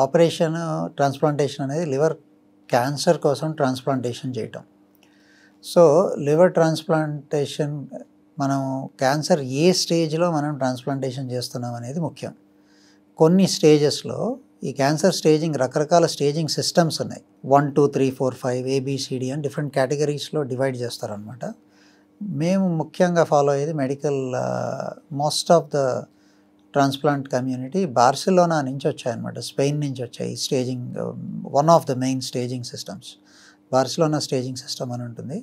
Operation transplantation అనేది liver cancer కోసం transplantation చేయటం. సో లివర్ ట్రాన్స్ప్లాంటేషన్ మనం క్యాన్సర్ ఏ స్టేజ్లో మనం ట్రాన్స్ప్లాంటేషన్ చేస్తున్నాం అనేది ముఖ్యం. కొన్ని స్టేజెస్లో ఈ క్యాన్సర్ స్టేజింగ్ రకరకాల స్టేజింగ్ సిస్టమ్స్ ఉన్నాయి. 1, 2, 3, 4, 5 ABCD అని డిఫరెంట్ కేటగిరీస్లో డివైడ్ చేస్తారనమాట. మేము ముఖ్యంగా ఫాలో అయ్యేది medical most of the transplant community Barcelona నుంచి వచ్చాయన్నమాట, స్పెయిన్ నుంచి వచ్చాయి. Staging one of the main staging systems Barcelona staging system అని ఉంటుంది.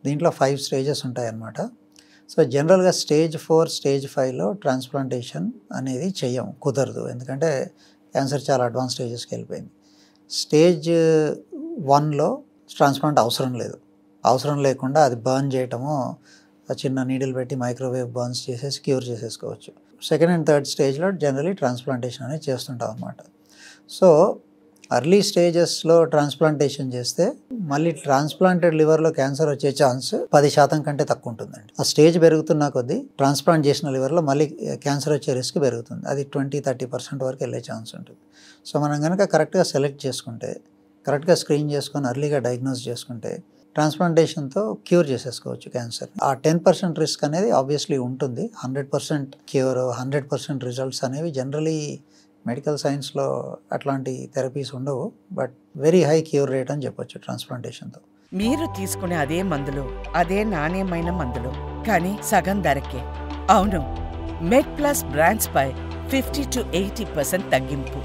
దీంట్లో 5 స్టేజెస్ ఉంటాయన్నమాట. సో జనరల్గా స్టేజ్ 4, స్టేజ్ 5లో ట్రాన్స్ప్లాంటేషన్ అనేది చెయ్యం, కుదరదు. ఎందుకంటే క్యాన్సర్ చాలా అడ్వాన్స్ స్టేజెస్కి వెళ్ళిపోయింది. స్టేజ్ 1లో ట్రాన్స్ప్లాంట్ అవసరం లేకుండా అది బర్న్ చేయటము, చిన్న నీడిల్ పెట్టి మైక్రోవేవ్ బర్న్స్ చేసేసి క్యూర్ చేసేసుకోవచ్చు. సెకండ్ అండ్ థర్డ్ స్టేజ్లో జనరలీ ట్రాన్స్ప్లాంటేషన్ అనేది చేస్తుంటాం అన్నమాట. సో అర్లీ స్టేజెస్లో ట్రాన్స్ప్లాంటేషన్ చేస్తే మళ్ళీ ట్రాన్స్ప్లాంటెడ్ లివర్లో క్యాన్సర్ వచ్చే ఛాన్స్ 10% కంటే తక్కువ ఉంటుందండి. ఆ స్టేజ్ పెరుగుతున్న కొద్దీ ట్రాన్స్ప్లాంట్ చేసిన లివర్లో మళ్ళీ క్యాన్సర్ వచ్చే రిస్క్ పెరుగుతుంది. అది 20-30% వరకు వెళ్ళే ఛాన్స్ ఉంటుంది. సో మనం కనుక కరెక్ట్గా సెలెక్ట్ చేసుకుంటే, కరెక్ట్గా స్క్రీన్ చేసుకొని అర్లీగా డయాగ్నోస్ చేసుకుంటే ట్రాన్స్ప్లాంటేషన్తో క్యూర్ చేసేసుకోవచ్చు క్యాన్సర్. ఆ 10% రిస్క్ అనేది ఆబ్వియస్లీ ఉంటుంది. 100% క్యూర్, 100% రిజల్ట్స్ అనేవి జనరలీ మెడికల్ సైన్స్లో అట్లాంటి థెరపీస్ ఉండవు. But very high cure rate అని చెప్పొచ్చు ట్రాన్స్ప్లాంటేషన్తో. మీరు తీసుకునే అదే మందులు, అదే నాణ్యమైన మందులు, కానీ సగం ధరకే. అవును, మెడ్ ప్లస్ బ్రాండ్స్ పై 50-80% తగ్గింపు.